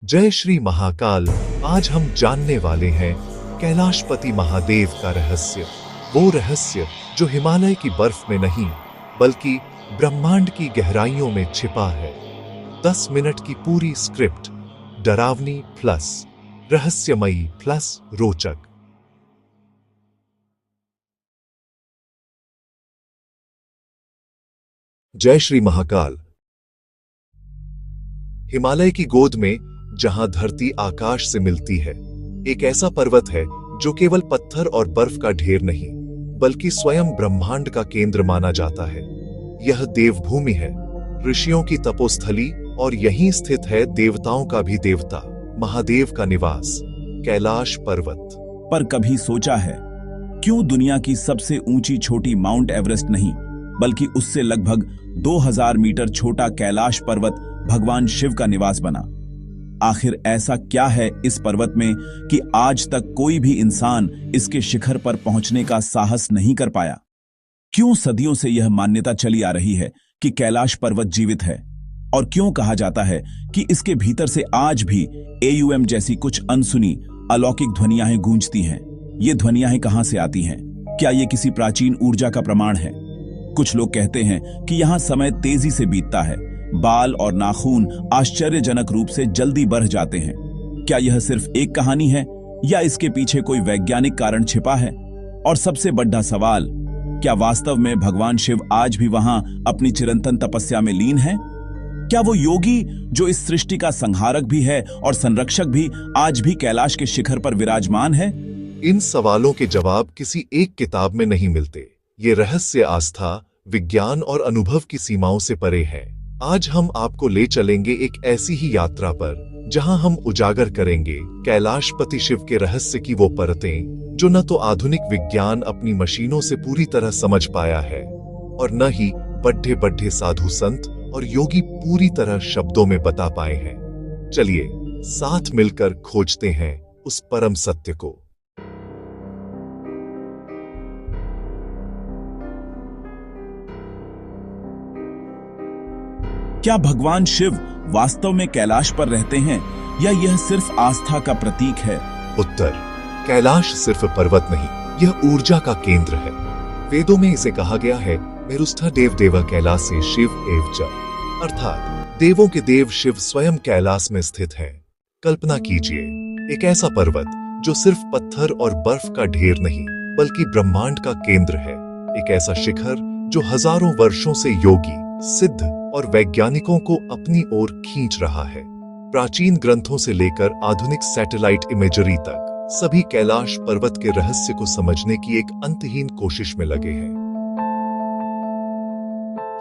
जय श्री महाकाल। आज हम जानने वाले हैं कैलाशपति महादेव का रहस्य। वो रहस्य जो हिमालय की बर्फ में नहीं बल्कि ब्रह्मांड की गहराइयों में छिपा है। 10 मिनट की पूरी स्क्रिप्ट, डरावनी प्लस रहस्यमयी प्लस रोचक। जय श्री महाकाल। हिमालय की गोद में, जहां धरती आकाश से मिलती है, एक ऐसा पर्वत है जो केवल पत्थर और बर्फ का ढेर नहीं बल्कि स्वयं ब्रह्मांड का केंद्र माना जाता है। यह देवभूमि है, ऋषियों की तपोस्थली, और यहीं स्थित है देवताओं का भी देवता, महादेव का निवास, कैलाश पर्वत। पर कभी सोचा है क्यों दुनिया की सबसे ऊंची चोटी माउंट एवरेस्ट नहीं बल्कि उससे लगभग 2000 मीटर छोटा कैलाश पर्वत भगवान शिव का निवास बना? आखिर ऐसा क्या है इस पर्वत में कि आज तक कोई भी इंसान इसके शिखर पर पहुंचने का साहस नहीं कर पाया? क्यों सदियों से यह मान्यता चली आ रही है कि कैलाश पर्वत जीवित है? और क्यों कहा जाता है कि इसके भीतर से आज भी AUM जैसी कुछ अनसुनी अलौकिक ध्वनियां गूंजती हैं? ये ध्वनियां कहां से आती हैं? क्या ये किसी प्राचीन ऊर्जा का प्रमाण है? कुछ लोग कहते हैं कि यहां समय तेजी से बीतता है, बाल और नाखून आश्चर्यजनक रूप से जल्दी बढ़ जाते हैं। क्या यह सिर्फ एक कहानी है या इसके पीछे कोई वैज्ञानिक कारण छिपा है? और सबसे बड़ा सवाल, क्या वास्तव में भगवान शिव आज भी वहां अपनी चिरंतन तपस्या में लीन है? क्या वो योगी जो इस सृष्टि का संहारक भी है और संरक्षक भी आज भी कैलाश के शिखर पर विराजमान है? इन सवालों के जवाब किसी एक किताब में नहीं मिलते। ये रहस्य आस्था, विज्ञान और अनुभव की सीमाओं से परे है। आज हम आपको ले चलेंगे एक ऐसी ही यात्रा पर जहां हम उजागर करेंगे कैलाशपति शिव के रहस्य की वो परतें जो न तो आधुनिक विज्ञान अपनी मशीनों से पूरी तरह समझ पाया है और न ही बड्ढे बड्ढे साधु संत और योगी पूरी तरह शब्दों में बता पाए हैं। चलिए साथ मिलकर खोजते हैं उस परम सत्य को। क्या भगवान शिव वास्तव में कैलाश पर रहते हैं या यह सिर्फ आस्था का प्रतीक है? उत्तर, कैलाश सिर्फ पर्वत नहीं, यह ऊर्जा का केंद्र है। वेदों में इसे कहा गया है मेरुस्था देव देव कैलासे शिव एव च, अर्थात देवों के देव शिव स्वयं कैलाश में स्थित हैं। कल्पना कीजिए, एक ऐसा पर्वत जो सिर्फ पत्थर और बर्फ का ढेर नहीं बल्कि ब्रह्मांड का केंद्र है। एक ऐसा शिखर जो हजारों वर्षों से योगी, सिद्ध और वैज्ञानिकों को अपनी ओर खींच रहा है। प्राचीन ग्रंथों से लेकर आधुनिक सैटेलाइट इमेजरी तक सभी कैलाश पर्वत के रहस्य को समझने की एक अंतहीन कोशिश में लगे हैं।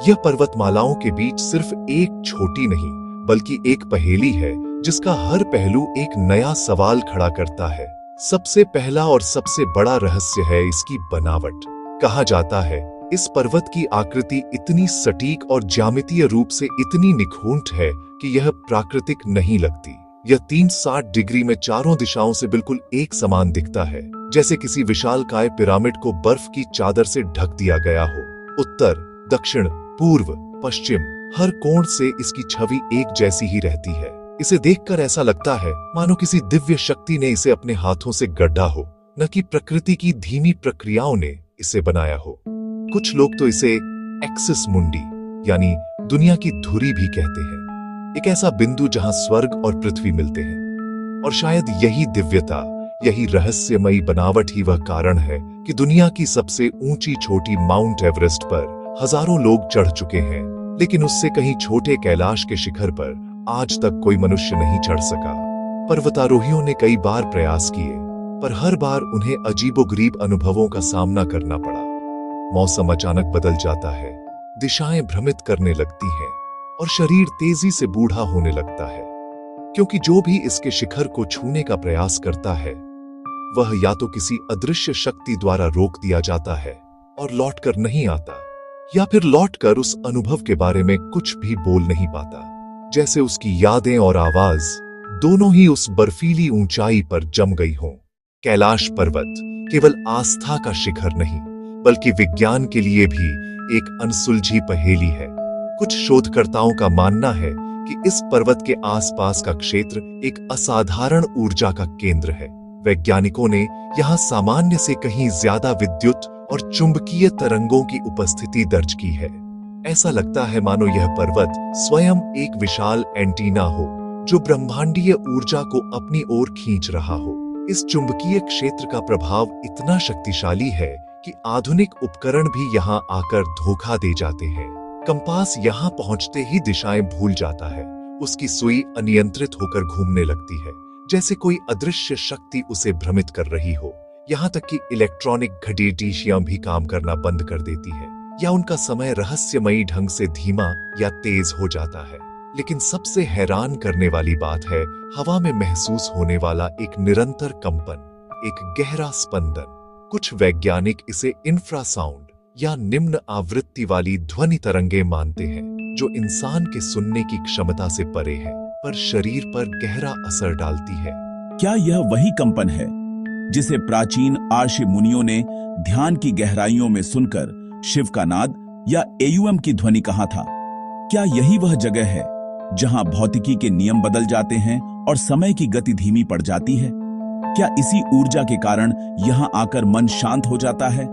यह पर्वतमालाओं के बीच सिर्फ एक छोटी नहीं बल्कि एक पहेली है जिसका हर पहलू एक नया सवाल खड़ा करता है। सबसे पहला और सबसे बड़ा रहस्य है इसकी बनावट। कहा जाता है इस पर्वत की आकृति इतनी सटीक और ज्यामितीय रूप से इतनी निखुंत है कि यह प्राकृतिक नहीं लगती। यह 360 डिग्री में चारों दिशाओं से बिल्कुल एक समान दिखता है, जैसे किसी विशालकाय पिरामिड को बर्फ की चादर से ढक दिया गया हो। उत्तर, दक्षिण, पूर्व, पश्चिम, हर कोण से इसकी छवि एक जैसी ही रहती है। इसे देखकर ऐसा लगता है मानो किसी दिव्य शक्ति ने इसे अपने हाथों से गढ़ा हो, न कि प्रकृति की धीमी प्रक्रियाओं ने इसे बनाया हो। कुछ लोग तो इसे एक्सिस मुंडी यानी दुनिया की धुरी भी कहते हैं, एक ऐसा बिंदु जहां स्वर्ग और पृथ्वी मिलते हैं। और शायद यही दिव्यता, यही रहस्यमयी बनावट ही वह कारण है कि दुनिया की सबसे ऊंची चोटी माउंट एवरेस्ट पर हजारों लोग चढ़ चुके हैं, लेकिन उससे कहीं छोटे कैलाश के शिखर पर आज तक कोई मनुष्य नहीं चढ़ सका। पर्वतारोहियों ने कई बार प्रयास किए, पर हर बार उन्हें अजीबोगरीब अनुभवों का सामना करना पड़ा। मौसम अचानक बदल जाता है, दिशाएं भ्रमित करने लगती हैं और शरीर तेजी से बूढ़ा होने लगता है, क्योंकि जो भी इसके शिखर को छूने का प्रयास करता है वह या तो किसी अदृश्य शक्ति द्वारा रोक दिया जाता है और लौटकर नहीं आता, या फिर लौटकर उस अनुभव के बारे में कुछ भी बोल नहीं पाता, जैसे उसकी यादें और आवाज दोनों ही उस बर्फीली ऊंचाई पर जम गई हों। कैलाश पर्वत केवल आस्था का शिखर नहीं बल्कि विज्ञान के लिए भी एक अनसुलझी पहेली है। कुछ शोधकर्ताओं का मानना है कि इस पर्वत के आसपास का क्षेत्र एक असाधारण ऊर्जा का केंद्र है। वैज्ञानिकों ने यहाँ सामान्य से कहीं ज्यादा विद्युत और चुंबकीय तरंगों की उपस्थिति दर्ज की है। ऐसा लगता है मानो यह पर्वत स्वयं एक विशाल एंटीना हो जो ब्रह्मांडीय ऊर्जा को अपनी ओर खींच रहा हो। इस चुंबकीय क्षेत्र का प्रभाव इतना शक्तिशाली है कि आधुनिक उपकरण भी यहाँ आकर धोखा दे जाते हैं। कंपास यहाँ पहुंचते ही दिशाएं भूल जाता है। उसकी सुई अनियंत्रित होकर घूमने लगती है, जैसे कोई अदृश्य शक्ति उसे भ्रमित कर रही हो। यहाँ तक कि इलेक्ट्रॉनिक घड़ियां भी काम करना बंद कर देती है या उनका समय रहस्यमयी ढंग से धीमा या तेज हो जाता है। लेकिन सबसे हैरान करने वाली बात है हवा में महसूस होने वाला एक निरंतर कंपन, एक गहरा स्पंदन। कुछ वैज्ञानिक इसे इंफ्रासाउंड या निम्न आवृत्ति वाली ध्वनि तरंगे मानते हैं, जो इंसान के सुनने की क्षमता से परे है पर शरीर पर गहरा असर डालती है। क्या यह वही कंपन है जिसे प्राचीन आर्षि मुनियों ने ध्यान की गहराइयों में सुनकर शिव का नाद या एयूएम की ध्वनि कहा था? क्या यही वह जगह है जहां भौतिकी के नियम बदल जाते हैं और समय की गति धीमी पड़ जाती है? क्या इसी ऊर्जा के कारण यहां आकर मन शांत हो जाता है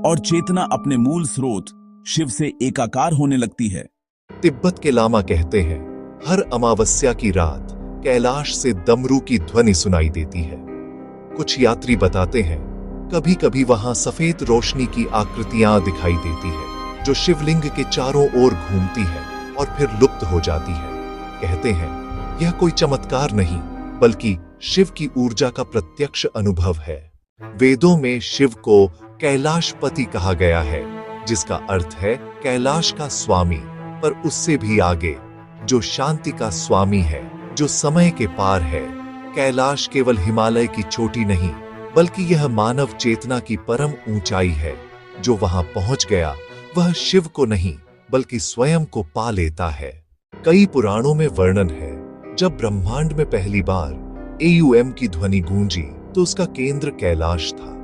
और चेतना अपने मूल स्रोत शिव से एकाकार होने लगती है? तिब्बत के लामा कहते हैं, हर अमावस्या की रात कैलाश से डमरू की ध्वनि सुनाई देती है। कुछ यात्री बताते हैं कभी कभी वहां सफेद रोशनी की आकृतियां दिखाई देती है जो शिवलिंग के चारों ओर घूमती है और फिर लुप्त हो जाती है। कहते हैं यह कोई चमत्कार नहीं बल्कि शिव की ऊर्जा का प्रत्यक्ष अनुभव है। वेदों में शिव को कैलाशपति कहा गया है, जिसका अर्थ है कैलाश का स्वामी, पर उससे भी आगे जो शांति का स्वामी है, जो समय के पार है। कैलाश केवल हिमालय की चोटी नहीं बल्कि यह मानव चेतना की परम ऊंचाई है। जो वहां पहुंच गया वह शिव को नहीं बल्कि स्वयं को पा लेता है। कई पुराणों में वर्णन है जब ब्रह्मांड में पहली बार एयूएम की ध्वनि गूंजी तो उसका केंद्र कैलाश था।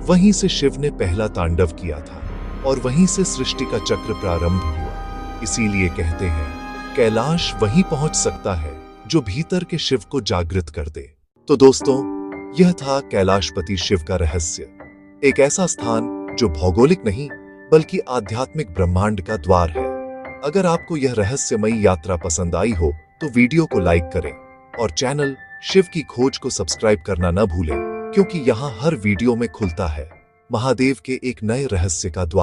वहीं से शिव ने पहला तांडव किया था और वहीं से सृष्टि का चक्र प्रारंभ हुआ। इसीलिए कहते हैं कैलाश वहीं पहुंच सकता है जो भीतर के शिव को जागृत कर दे। तो दोस्तों, यह था कैलाशपति शिव का रहस्य, एक ऐसा स्थान जो भौगोलिक नहीं बल्कि आध्यात्मिक ब्रह्मांड का द्वार है। अगर आपको यह रहस्यमयी यात्रा पसंद आई हो तो वीडियो को लाइक करें और चैनल शिव की खोज को सब्सक्राइब करना न भूलें, क्योंकि यहाँ हर वीडियो में खुलता है महादेव के एक नए रहस्य का द्वार।